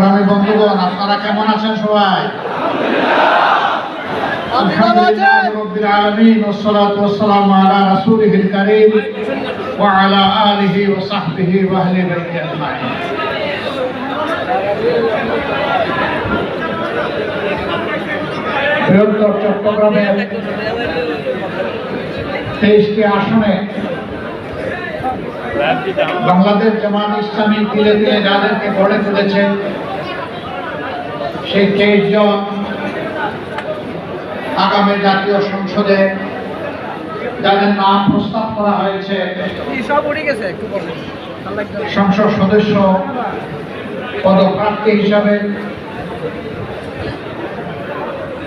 সংগ্রামী বন্ধুগণ, আপনারা কেমন আছেন সবাই? আলহামদুলিল্লাহ রাব্বিল আলামিন ওয়াসসালাতু ওয়াসসালামু আলা রাসূলিহিল কারীম ওয়া আলা আলিহি ওয়া সাহবিহি ওয়া আহলি বাইতি আজমাইন। বৃহত্তর চট্টগ্রামের 23টি আসনে বাংলাদেশ জামাত ইসলামী ধীরে ধীরে যাদেরকে গড়ে তুলেছে, সেই 23 জন আগামী জাতীয় সংসদে যাদের নাম প্রস্তাব করা হয়েছে সংসদ সদস্য পদপ্রার্থী হিসাবে,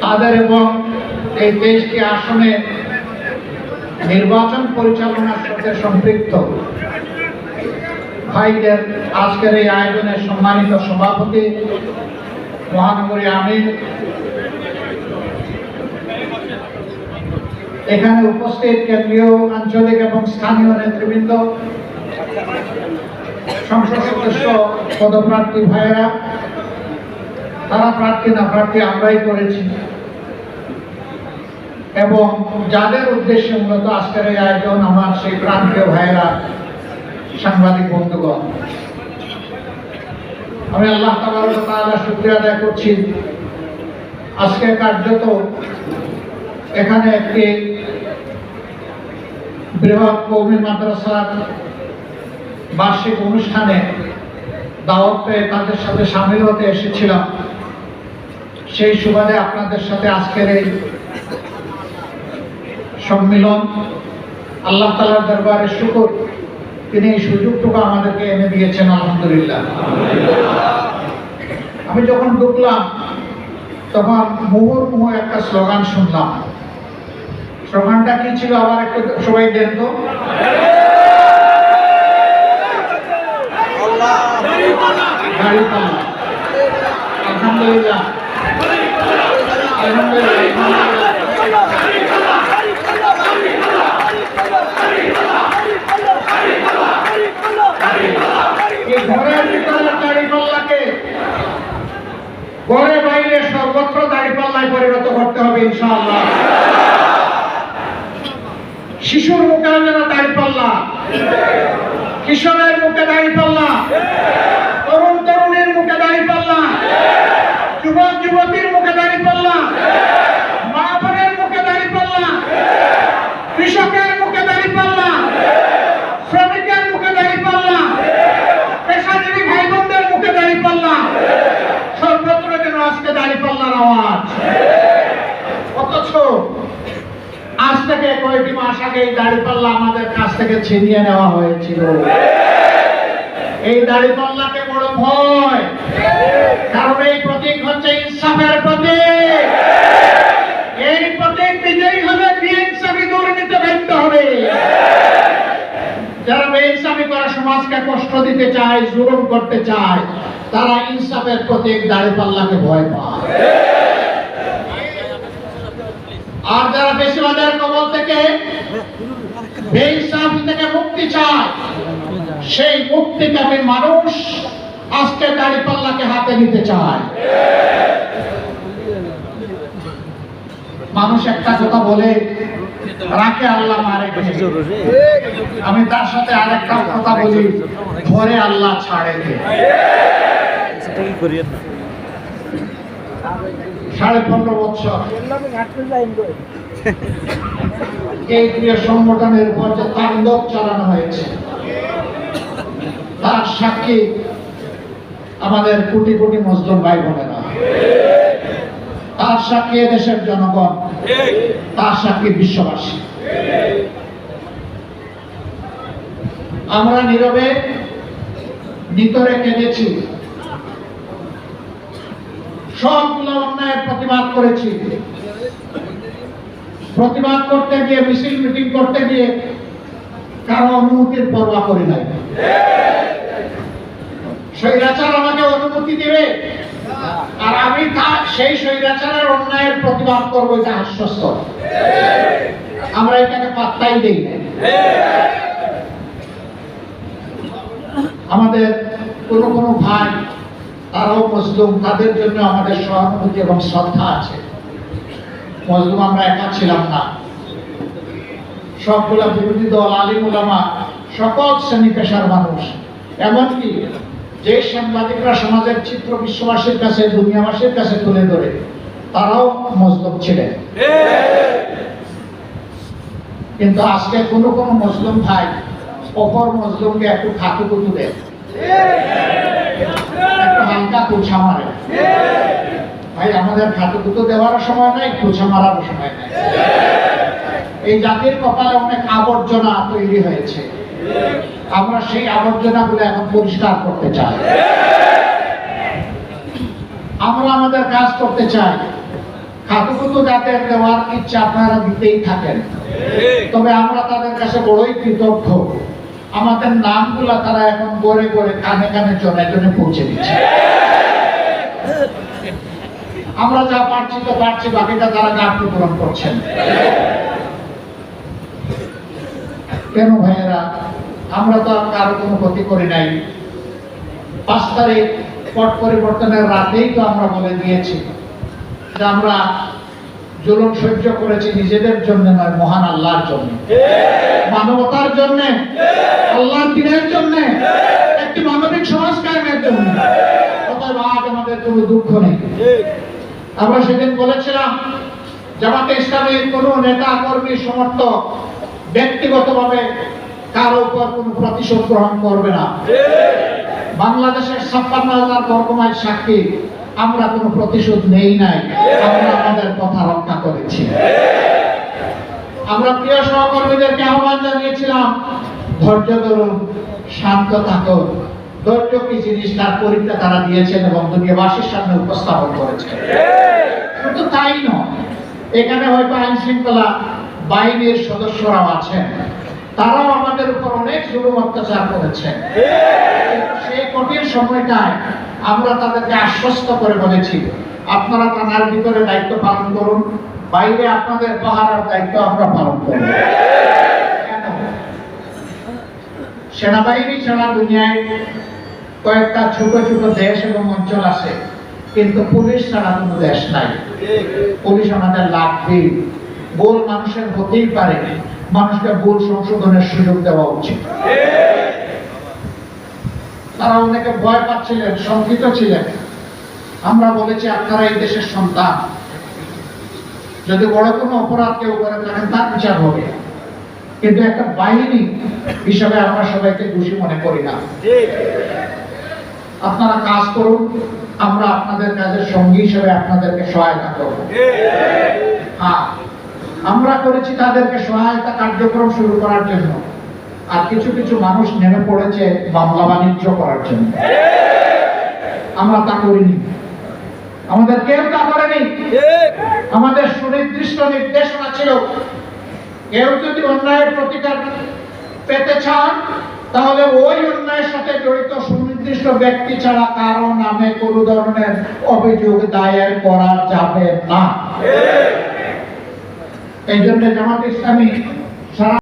তাদের এবং এই 23টি আসনে নির্বাচন পরিচালনার সাথে সম্পৃক্ত ভাইদের আজকের এই আয়োজনের সম্মানিত সভাপতি, মহানগরী আমির, এখানে উপস্থিত কেন্দ্রীয়, আঞ্চলিক এবং স্থানীয় নেতৃবৃন্দ, সংসদ সদস্য পদপ্রার্থী ভাইয়েরা, তারা প্রার্থী না প্রার্থী আমরাই করেছি, এবং যাদের উদ্দেশ্যে মূলত আজকের এই আয়োজন, আমার সেই প্রান্তীয় ভাইয়েরা, সাংবাদিক বন্ধুগণ, আমি আল্লাহ তাআলা শুকরিয়া আদায় করছি। আজকে কার্যত এখানে একটি বৃহৎ কওমি মাদ্রাসার বার্ষিক অনুষ্ঠানে দাওয়াত পেয়ে তাদের সাথে শামিল হতে এসেছিলাম। সেই সুবাদে আপনাদের সাথে আজকের এই সম্মিলন, আল্লাহ তাআলার দরবারে শুকর, তিনি এই সুযোগটুকু আমাদেরকে এনে দিয়েছেন, আলহামদুলিল্লাহ। আমি যখন ঢুকলাম তখন মুহুর্মুহু একটা স্লোগান শুনলাম। স্লোগানটা কি ছিল আবার একটু সবাই দেন তো? দাড়িপাল্লা। আলহামদুলিল্লাহ, আলহামদুলিল্লাহ। ঘরের ভিতরে দাড়িপাল্লাকে ঘরে বাইরে সর্বত্র দাড়িপাল্লায় পরিণত করতে হবে ইনশাআল্লাহ। শিশুর মুখে যেন দাড়িপাল্লা, কিশোরের মুখে দাড়িপাল্লা, তরুণ তরুণীর মুখে দাড়িপাল্লা, যুবক যুবতীর মুখে দাড়িপাল্লা, মা বোনের মুখে দাড়িপাল্লা, কৃষকের মুখে দাড়িপাল্লা, শ্রমিকের মুখে দাড়িপাল্লা, পেশাজীবী ভাই বোনদের মুখে দাড়িপাল্লা, সর্বত্র যেন আজকে দাড়িপাল্লার আওয়াজ। অথচ আজ থেকে কয়েকটি মাস আগে এই দাড়িপাল্লা আমাদের কাছ থেকে ছিনিয়ে নেওয়া হয়েছিল। এই দাড়িপাল্লাকে বড় ভয়, কারণ এই প্রতীক হচ্ছে ইনসাফের প্রতীক। এই প্রতীক বিজয়ী হলে বেইনসাফি দুর্নীতি ব্যর্থ হবে। যারা বেইনসাফি করে সমাজকে কষ্ট দিতে চায়, জুলুম করতে চায়, তারা ইনসাফের প্রতীক দাড়িপাল্লাকে ভয় পায়। আর যারা বেশিবাদের কবল থেকে, বেইনসাফি থেকে মুক্তি চায়, সেই মুক্তিকামী মানুষ আজকে দাড়িপাল্লাকে হাতে নিতে চায়। মানুষ একটা কথা বলে রাখে, আল্লাহ মারে। আমি তার সাথে আরেকটা কথা বলি, ধরে আল্লাহ ছাড়ে। 15.5 বছর এই ক্রিয়া সংগঠনের উপর যে তাণ্ডব চালানো হয়েছে, তার সাক্ষী আমাদের কোটি কোটি মুসলিম ভাই বোনেরা, তার সাক্ষী দেশের জনগণ, তার সাক্ষী বিশ্ববাসী। আমরা নীরবে নিতরে কেঁদেছি, সবগুলো অন্যায়ের প্রতিবাদ করেছি। প্রতিবাদ করতে গিয়ে, মিছিল মিটিং করতে গিয়ে কারো অনুমতির পরোয়া করি নাই। স্বৈরাচার আমাকে অনুমতি দিবে আর আমি সেই স্বৈরাচারের অন্যায়ের প্রতিবাদ করবো, এটা আশ্বস্ত। আমরা এটাকে পাত্তাই দেই না। আমাদের কোনো ভাই তারাও মজলুম, তাদের জন্য আমাদের সহানুভূতি এবং শ্রদ্ধা আছে। মজলুম আমরা একা ছিলাম না, সবগুলা বিরোধী দল, আলিম উলামা, সকল শ্রেণী পেশার মানুষ, এমনকি যে সাংবাদিকরা সমাজের চিত্র বিশ্ববাসীর কাছে, দুনিয়াবাসীর কাছে তুলে ধরে, তারাও মজলুম ছিলেন। কিন্তু আজকে কোনো কোনো মজলুম ভাই অপর মজলুমকে একটু খাতুকুতু দেয়, একটু হালকা কুছা মারে। ভাই, আমাদের খাতুকুতু দেওয়ার সময় নাই, কুছা মারার সময় নাই। এই জাতির কপালে অনেক আবর্জনা তৈরি হয়েছে, আমরা সেই আবর্জনাগুলো এখন পরিষ্কার করতে চাই। আমরা আমাদের কাজ করতে চাই। খাতুকুতু যাদের দেওয়ার ইচ্ছা আপনারা দিতেই থাকেন, তবে আমরা তাদের কাছে বড়ই কৃতজ্ঞ। আমাদের নামগুলা তারা এখন গড়ে গড়ে, কানে কানে, জনে জনে পৌঁছে দিচ্ছে। আমরা যা পারছি তো পারছি, বাকিটা তারা ঘাটতি পূরণ করছেন। কেন ভাইয়েরা? আমরা তো কারো কোনো ক্ষতি করি নাই। 5 তারিখ পট পরিবর্তনের রাতেই তো আমরা বলে দিয়েছি যে আমরা জুলুম সহ্য করেছি নিজেদের জন্য নয়, মহান আল্লাহর জন্য, মানবতার জন্য, আল্লাহর দ্বীনের জন্য, একটি মানবিক সমাজ কায়েমের জন্য। অতএব আজ আমাদের কোনো দুঃখ নেই। আমরা সেদিন বলেছিলাম জামাতে ইসলামীর কোনো নেতা, কর্মী, সমর্থক ব্যক্তিগতভাবে কারো উপর কোনো প্রতিশোধ গ্রহণ করবে না। বাংলাদেশের 56,000 বর্গমাইল সাক্ষী, আমরা কোনো প্রতিশোধ নেই নাই, আমরা আমাদের কথা রক্ষা করেছি। আমরা প্রিয় সহকর্মীদেরকে আহ্বান জানিয়েছিলাম, ধৈর্য ধরুন, শান্ত থাকুন। ধৈর্য কি জিনিস তার পরীক্ষা তারা দিয়েছেন এবং দুনিয়াবাসীর সামনে উপস্থাপন করেছেন। কিন্তু তাই নয়, এখানে হয়তো আইন শৃঙ্খলা বাহিনীর সদস্যরাও আছেন, তারাও আমাদের উপর অনেক জুলুম অত্যাচার করেছেন। সেই কঠিন সময়টায় আমরা তাদেরকে আশ্বস্ত করে বলেছি, আপনারা থানার ভিতরে দায়িত্ব পালন করুন, বাইরে আপনাদের পাহারার দায়িত্ব আমরা পালন করব। সেনাবাহিনী ছাড়া দুনিয়ায় কয়েকটা ছোট ছোট দেশ এবং অঞ্চল আছে, কিন্তু পুলিশ ছাড়া কোনো দেশ নাই। পুলিশ আমাদের লাগবে। ভুল মানুষের হতেই পারে, মানুষকে ভুল সংশোধনের সুযোগ দেওয়া উচিত। তারা অনেকে ভয় পাচ্ছিলেন, শঙ্কিত ছিলেন। আমরা বলেছি, আপনারা এই দেশের সন্তান, যদি বড় কোনো অপরাধ কেউ করে থাকেন তার বিচার হবে, কিন্তু একটা বাহিনী হিসাবে আমরা সবাইকে দোষী মনে করি না। আপনারা কাজ করুন, আমরা আপনাদের কাজের সঙ্গী হিসেবে আপনাদেরকে সহায়তা করব। হ্যাঁ, আমরা করেছি তাদেরকে সহায়তা কার্যক্রম শুরু করার জন্য, আর কিছু কিছু মানুষ নেমে পড়েছে মামলা বাণিজ্য করার জন্য। আমরা তা করিনি, আমাদের কেউ তা করেনি। আমাদের সুনির্দিষ্ট নির্দেশনা ছিল, কেউ যদি অন্যায়ের প্রতিকার পেতে চান, তাহলে ওই অন্যায়ের সাথে জড়িত সুনির্দিষ্ট ব্যক্তি ছাড়া কারো নামে কোনো ধরনের অভিযোগ দায়ের করা যাবে না। এই জন্য জামাত ইসলামী সারা